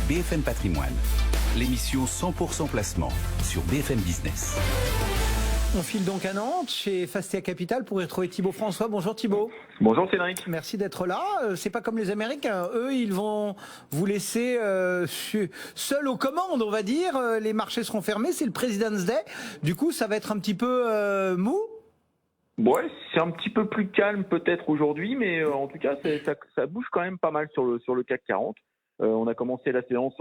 BFM Patrimoine, l'émission 100% placement sur BFM Business. On file donc à Nantes, chez Fastia Capital, pour y retrouver Thibaut François. Bonjour Thibaut. Bonjour Cédric. Merci d'être là. C'est pas comme les Américains. Eux, ils vont vous laisser seul aux commandes, on va dire. Les marchés seront fermés. C'est le President's Day. Du coup, ça va être un petit peu mou. Ouais, c'est un petit peu plus calme peut-être aujourd'hui, mais en tout cas, ça bouge quand même pas mal sur le CAC 40. On a commencé la séance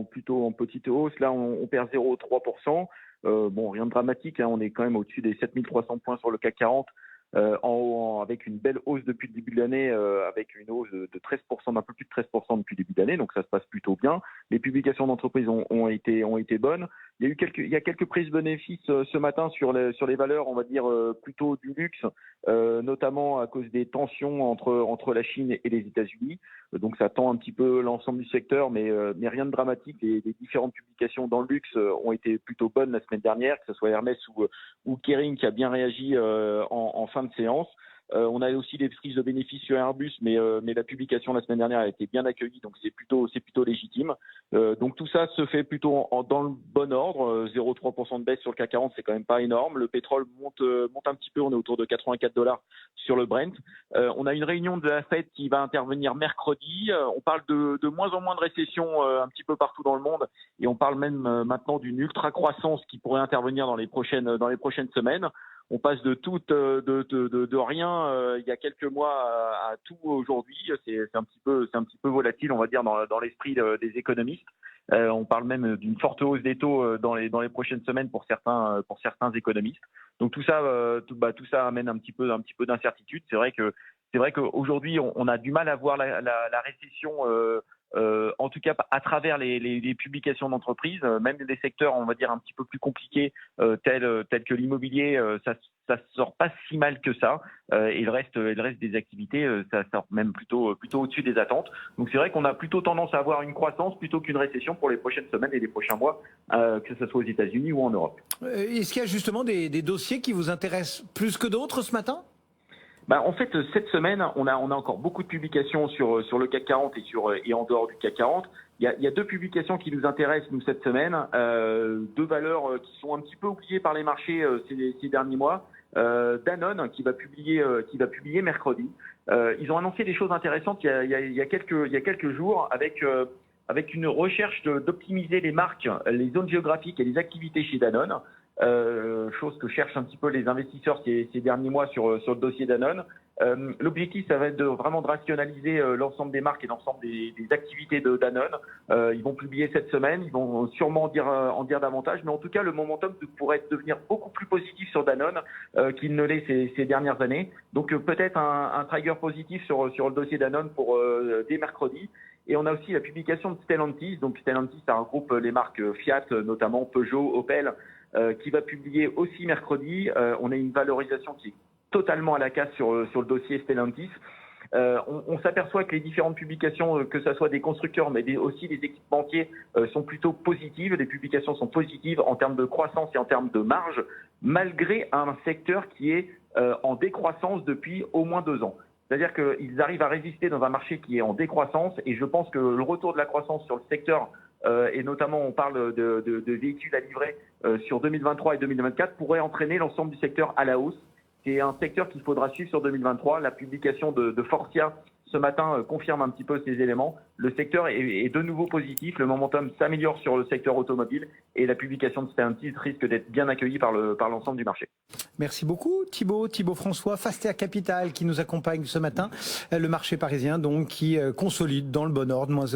plutôt en petite hausse. Là, on perd 0,3%. Bon, rien de dramatique, hein. On est quand même au-dessus des 7300 points sur le CAC 40, avec une belle hausse depuis le début de l'année, avec une hausse de 13%, d'un peu plus de 13% depuis le début de l'année, donc ça se passe plutôt bien. Les publications d'entreprises ont été bonnes. Il y a quelques prises bénéfices ce matin sur les valeurs, on va dire plutôt du luxe, notamment à cause des tensions entre la Chine et les États-Unis. Donc ça tend un petit peu l'ensemble du secteur, mais rien de dramatique. Les différentes publications dans le luxe ont été plutôt bonnes la semaine dernière, que ce soit Hermès ou Kering qui a bien réagi en fin de séance. On a aussi des prises de bénéfices sur Airbus, mais la publication la semaine dernière a été bien accueillie, donc c'est plutôt légitime. Donc tout ça se fait plutôt dans le bon ordre. 0,3% de baisse sur le CAC 40, c'est quand même pas énorme. Le pétrole monte un petit peu, on est autour de $84 sur le Brent. On a une réunion de la Fed qui va intervenir mercredi. On parle de moins en moins de récession un petit peu partout dans le monde, et on parle même maintenant d'une ultra croissance qui pourrait intervenir dans les prochaines semaines. On passe de rien il y a quelques mois à tout aujourd'hui. C'est un petit peu volatile, on va dire, dans l'esprit des économistes. On parle même d'une forte hausse des taux dans les prochaines semaines pour certains économistes. Donc tout ça amène un petit peu d'incertitude. C'est vrai qu'aujourd'hui on a du mal à voir la récession. En tout cas, à travers les publications d'entreprises, même des secteurs, on va dire, un petit peu plus compliqués, tels que l'immobilier, ça sort pas si mal que ça. Et le reste des activités, ça sort même plutôt au-dessus des attentes. Donc c'est vrai qu'on a plutôt tendance à avoir une croissance plutôt qu'une récession pour les prochaines semaines et les prochains mois, que ce soit aux États-Unis ou en Europe. Est-ce qu'il y a justement des dossiers qui vous intéressent plus que d'autres ce matin ? En fait, cette semaine, on a encore beaucoup de publications sur le CAC 40 et en dehors du CAC 40. Il y a deux publications qui nous intéressent, nous, cette semaine. Deux valeurs qui sont un petit peu oubliées par les marchés ces derniers mois. Danone, qui va publier mercredi. Ils ont annoncé des choses intéressantes il y a quelques jours avec une recherche d'optimiser les marques, les zones géographiques et les activités chez Danone. Chose que cherchent un petit peu les investisseurs ces derniers mois sur le dossier Danone. L'objectif, ça va être vraiment de rationaliser l'ensemble des marques et l'ensemble des activités de Danone. Ils vont publier cette semaine, ils vont sûrement en dire davantage, mais en tout cas, le momentum pourrait devenir beaucoup plus positif sur Danone qu'il ne l'est ces dernières années. Donc peut-être un trigger positif sur le dossier Danone pour dès mercredi. Et on a aussi la publication de Stellantis. Donc Stellantis, ça regroupe les marques Fiat, notamment Peugeot, Opel, qui va publier aussi mercredi. On a une valorisation qui est totalement à la casse sur le dossier Stellantis. On s'aperçoit que les différentes publications, que ce soit des constructeurs, mais aussi des équipementiers, sont plutôt positives. Les publications sont positives en termes de croissance et en termes de marge, malgré un secteur qui est en décroissance depuis au moins 2 ans. C'est-à-dire qu'ils arrivent à résister dans un marché qui est en décroissance, et je pense que le retour de la croissance sur le secteur, et notamment on parle de véhicules à livrer sur 2023 et 2024, pourrait entraîner l'ensemble du secteur à la hausse. C'est un secteur qu'il faudra suivre sur 2023. La publication de Fortia ce matin confirme un petit peu ces éléments. Le secteur est de nouveau positif. Le momentum s'améliore sur le secteur automobile, et la publication de Stellantis risque d'être bien accueillie par l'ensemble du marché. Merci beaucoup Thibaut François, Fastia Capital qui nous accompagne ce matin. Le marché parisien donc qui consolide dans le bon ordre,